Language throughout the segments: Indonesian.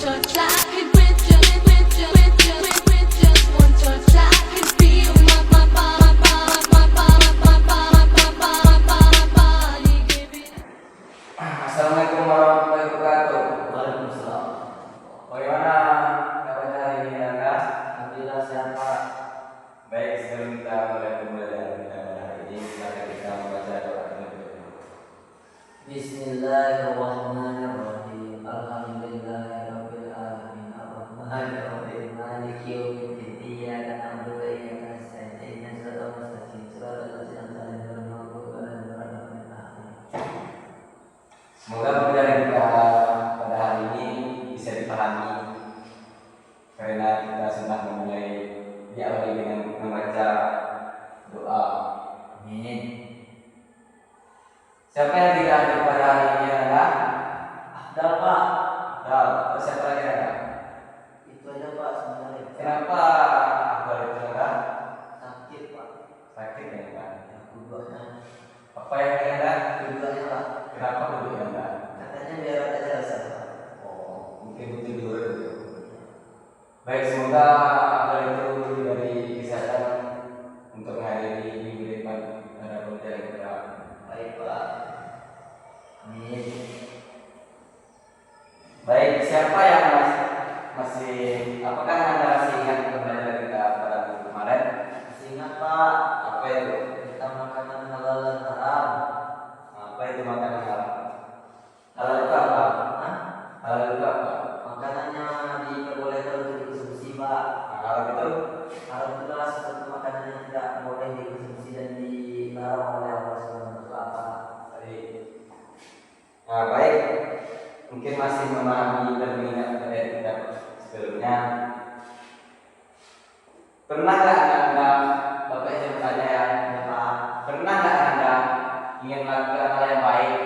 touch, I could with just one touch, I could feel my body give it. Assalamualaikum warahmatullahi wabarakatuh. Waalaikumsalam. Bagaimana kabar hari ini, Kak? Alhamdulillah sehat Pak. Baik, sebelum kita mulai pembelajaran kita pada hari ini, silakan kita membaca doa terlebih dahulu. Bismillahirrahmanirrahim. Alhamdulillahirabbil alamin. Arrahmanirrahim. Maliki yaumiddin. Iyyaka na'budu wa iyyaka nasta'in. Ihdinas siratal mustaqim. Siratal ladzina an'amta 'alaihim ghairil maghdubi 'alaihim waladdallin. Semoga pembelajaran kita pada hari ini bisa dipahami, karena kita sudah memulai diawali dengan membaca doa. Amin. Siapa yang tidak hadir pada hari ini adalah Afdal Pak. Terus siapa lagi ada? Itu aja Pak sebenarnya. Kenapa Akbar itu adalah Sakit Pak. sakit ya, Kak? Keduanya. Apa yang ada? Keduanya Pak. Kenapa dulu ya, Kak? Katanya biar aja rasa Pak. Oh, mungkin butuh diurut gitu. Baik, semoga Akbar itu diberi kesehatan untuk menghadiri minggu depan pada pembelajaran kita. Baik Pak. Amin. Baik, siapa yang masih apakah Anda masih ingat pembelajaran kita pada minggu kemarin? Masih ingat Pak? Apa itu? Kita makanan halal dan haram. Apa itu makanan halal? Halal itu apa? Hah? Halal itu apa? Makanannya diperbolehkan untuk dikonsumsi Pak. Nah, halal itu Haram itu adalah sesuatu makanan yang tidak boleh dikonsumsi dan dilarang oleh Allah Subhanahu wa taala. tadi. Nah, baik. Mungkin masih memahami dan mengingat dari kita sebelumnya. Pernah nggak Anda, Bapak Ibu bertanya ya, Pak, pernah nggak Anda ingin melakukan hal yang baik,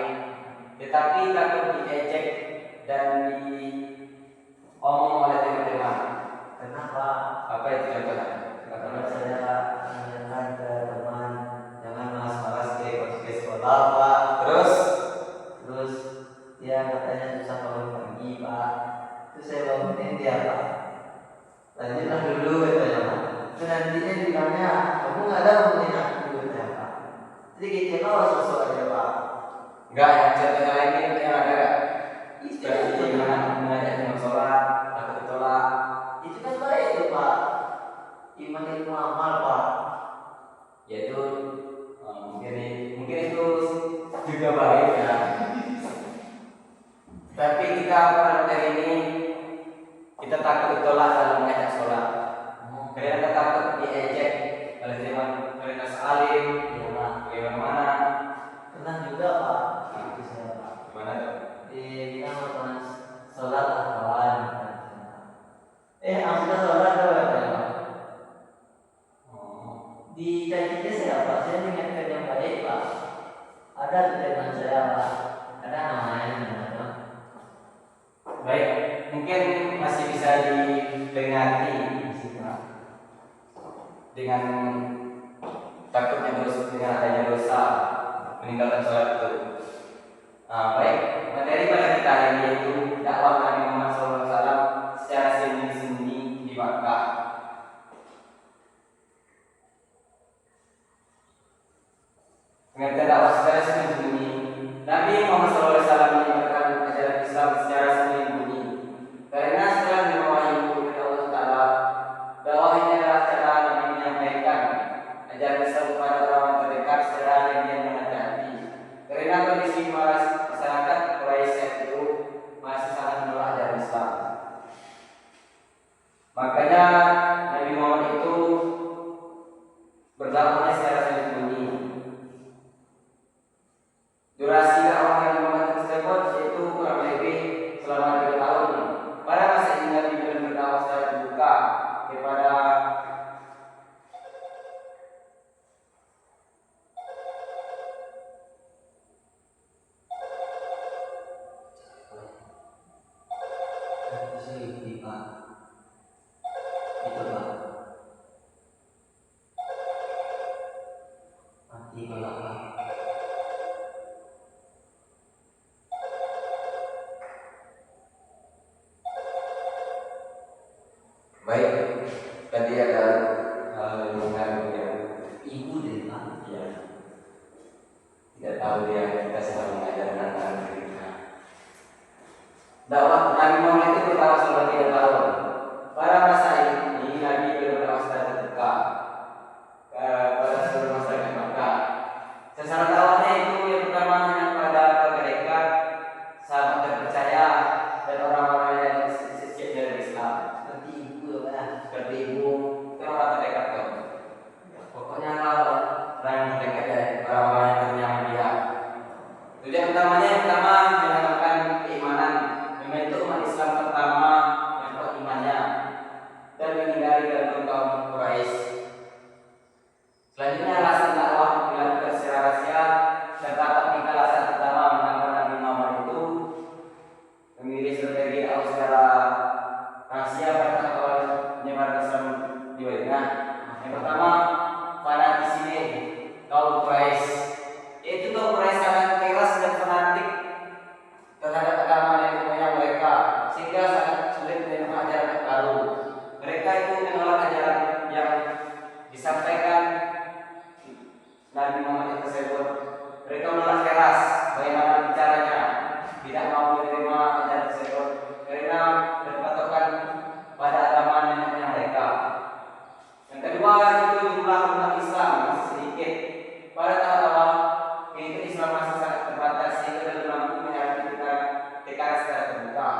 tetapi takut diejek dan diomong oleh teman-teman? kenapa? Apa itu contohnya? Karena saya menanyakan ke teman, jangan malas-malas ke sekolah Pak. Terus Dia katanya susah bangun pagi Pak. Terus saya bangunin dia Pak. Lanjutlah dulu katanya Pak. Terus nantinya bilangnya kamu nggak ada bangunin aku katanya Pak. Jadi kita kalau sosok aja Pak. enggak, yang contohnya lainnya yang ada nggak? Itu Seperti mengajak teman sholat, takut ditolak. itu kan baik itu Pak. Iman ilmu amal Pak. Yaitu mungkin itu juga baik ya. Tapi kita pada materi ini kita takut ditolak dalam mengajak sholat. Karena kita takut diejek oleh teman karena salim, Iya Pak. bagaimana? Pernah juga Pak. Itu saya Pak. Gimana tuh? Dibilang teman sholat lah kawan. Ambil sholat tuh katanya Pak. Di janjinya saya Pak, saya mengingatkan yang baik Pak. Ada tuh teman saya Pak. Ada namanya. Baik, mungkin masih bisa diperingati dengan takutnya dengan adanya dosa meninggalkan sholat itu. Nah, baik, materi pada kita hari ini yaitu dakwah Nabi Muhammad SAW secara sembunyi-sembunyi di Makkah. Pengertian dakwah secara sembunyi-sembunyi. Nabi Muhammad SAW menyebarkan ajaran Islam secara sembunyi-sembunyi. Karena setelah diwahyi oleh Allah Taala, dakwah ini adalah cara Nabi menyampaikan ajaran Islam kepada orang terdekat secara yang dia menghadapi. Karena kondisi masyarakat Quraisy saat itu masih sangat menolak ajaran Islam. Makanya Nabi Muhammad itu berdakwahnya secara sembunyi. Durasi dakwah Nabi Muhammad tersebut yaitu kurang lebih selama 3 tahun. Pada masa ini Nabi belum berdakwah secara terbuka kepada Baik, tadi ada hal yang menarik ya. Ibu dari mana? Ya, tidak tahu dia kita sedang mengajarkan tentang mereka. Dakwah Nabi Muhammad itu berdakwah selama 3 tahun. Pada masa ini Nabi berdakwah secara terbuka pada seluruh masyarakat Makkah. Sasaran dakwahnya itu yang pertama hanya kepada mereka sahabat terpercaya dan orang-orang yang sejak dari Islam. Seperti ibu ya. Seperti ibu, itu orang terdekat kok. Pokoknya orang yang terdekat ya, orang-orang yang ternyaman dia. Tujuan utamanya yang pertama menanamkan keimanan, membentuk umat Islam pertama yang kuat imannya dan menghindari gangguan kaum Quraisy. Selanjutnya alasan dakwah dilakukan secara rahasia dan tatap tingkah alasan pertama menangkap Nabi Muhammad itu memilih strategi dakwah secara rahasia pada awal penyebaran Islam di Madinah. Yang pertama, fanatisme kaum Quraisy, yaitu kaum Quraisy sangat keras dan fanatik terhadap agama nenek moyang mereka sehingga sangat sulit menerima ajaran baru. Mereka itu menolak ajaran yang disampaikan Nabi Muhammad tersebut. Mereka menolak keras bagaimana bicaranya, tidak mau menerima ajaran tersebut karena berpatokan pada agama nenek moyang mereka. Yang kedua itu jumlah umat Islam masih sedikit. Pada tahap awal itu Islam masih sangat terbatas sehingga belum mampu menghadapi tekanan secara terbuka.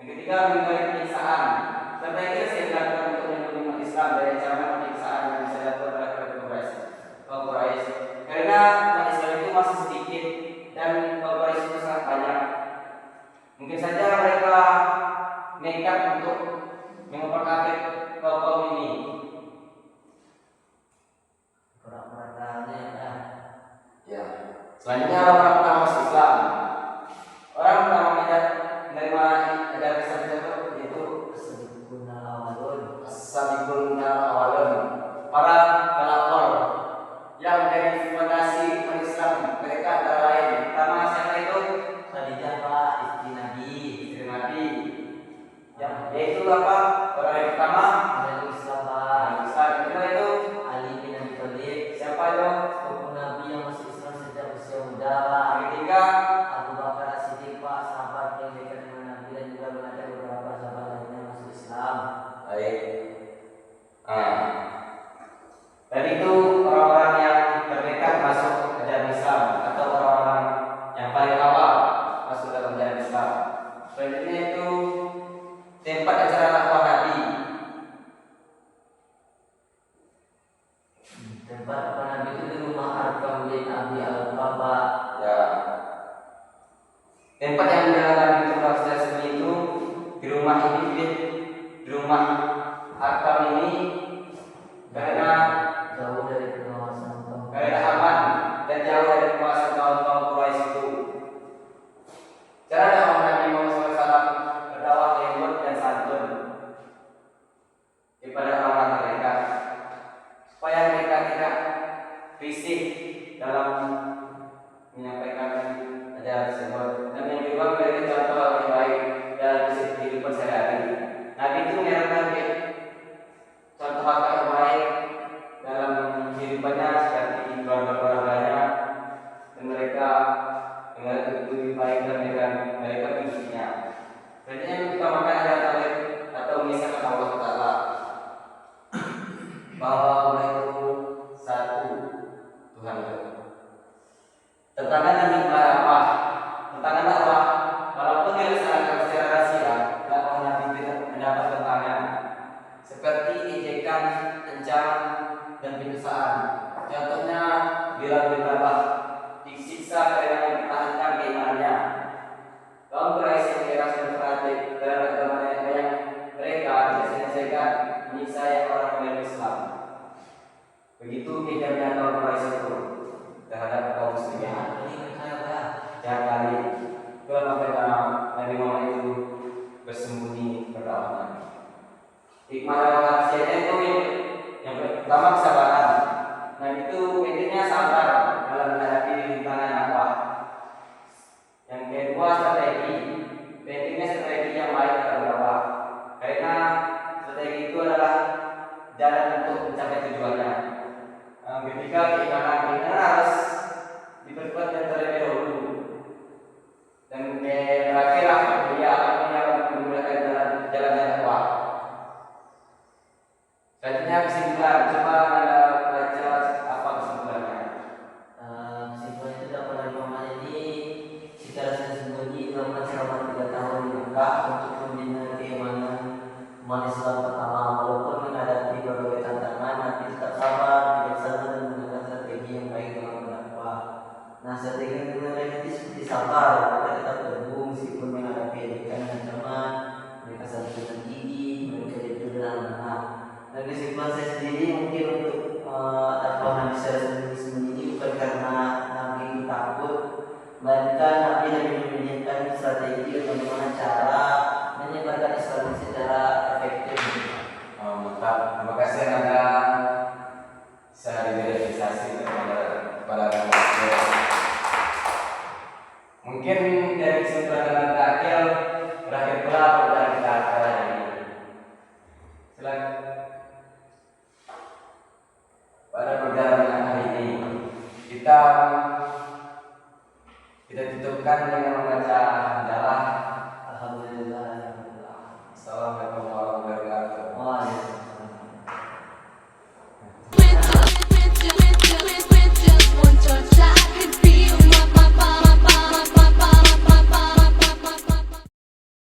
Yang ketiga menghindari penyiksaan. Strategi yang dilakukan untuk melindungi umat Islam dari ancaman penyiksaan yang bisa dilakukan oleh kaum Quraisy. Karena umat Islam itu masih sedikit dan kaum Quraisy itu sangat banyak. Mungkin saja mereka nekat untuk memperkafir kaum ini. Pura-puranya ya. Ya. Selanjutnya orang pertama masuk Islam. Orang pertama menerima ajaran Islam tersebut yaitu Sebutuna awalun. as-sabiqun awalun, para pelapor yang menjadi fondasi umat Islam. Mereka antara lain pertama siapa itu? Khadijah Pak, istri Nabi. Istri Nabi. Ya, yaitu apa? Orang yang pertama Ada Islam Pak. orang Islam. Yang kedua itu Ali bin Abi Thalib. siapa itu? Sepupu Nabi yang masuk Islam sejak usia muda Pak. Yang ketiga Abu Bakar As-Siddiq Pak, sahabat yang dekat dengan Nabi dan juga mengajak beberapa sahabat lainnya masuk Islam. baik. Dan itu orang-orang yang terdekat masuk ajaran Islam atau orang-orang yang paling awal masuk dalam ajaran Islam. Selanjutnya itu tempat acara dakwah Nabi. Tempat apa Nabi itu di rumah Arqam bin Abi Al-Qam Pak. Ya. Tempat yang dijalankan Nabi itu secara sendiri itu di rumah ini, di rumah Arkam ini karena Jauh dari pengawasan kaum. aman dan jauh dari penguasaan kaum Quraisy itu. Cara dakwah Nabi Muhammad SAW berdakwah lembut dan santun kepada orang-orang terdekat supaya mereka tidak risih dalam menyampaikan ajaran tersebut dan yang kedua memberi contoh yang baik dalam kehidupan sehari-hari. Nabi itu menyarankan contoh yang baik dalam kehidupannya seperti keluarga-keluarganya dan mereka lebih baik dan mereka mengisinya. Selanjutnya kita makan ada tauhid atau mengisahkan Allah Taala bahwa Allah itu satu Tuhan itu. Tentangan Nabi apa? Tentangan dakwah. Walaupun dilaksanakan secara rahasia, dakwah Nabi tidak mendapat tentangan seperti ejekan, ancaman, dan penyiksaan. Contohnya Bilal bin Rabah disiksa karena mempertahankan keimanannya. Kaum Quraisy yang keras dan fanatik terhadap agama nenek moyang mereka diselesaikan menyiksa yang orang memeluk Islam. Begitu kejamnya kaum Quraisy itu terhadap kaum muslimin. Jangan kali itu sampai Nabi Muhammad itu bersembunyi berdakwah. Hikmah dakwah rahasianya itu yang pertama kesabaran. Nah itu intinya sabar dalam menghadapi rintangan dakwah. Yang kedua strategi. Pentingnya strategi yang baik dalam dakwah. Karena terakhir aku menggunakan jalan dakwah. Selanjutnya kesimpulan, coba Anda baca apa kesimpulannya? Kesimpulan itu dapat dari paman ini secara sembunyi dilakukan selama 3 tahun di Mekah untuk membina keimanan umat Islam pertama. Walaupun menghadapi berbagai tantangan, Nabi tetap sabar, bijaksana dan menggunakan strategi yang baik dalam berdakwah. Nah, strategi yang digunakan itu seperti sabar, mereka tetap teguh meskipun menghadapi ejekan dan ancaman. Mereka selalu dengan gigi, mereka jujur dan amanah. Dan kesimpulan saya sendiri mungkin untuk dakwah Nabi secara sembunyi ini bukan karena Nabi takut, melainkan Nabi lebih menyediakan strategi bagaimana cara menyebarkan Islam secara efektif. Mantap. Terima kasih Anda bisa diverifikasi kepada Anda. Mungkin dari kesimpulan Anda berakhir pula perbicaraan kita pada hari ini. Silakan. Pada perjalanan hari ini kita tutupkan dengan membaca hamdalah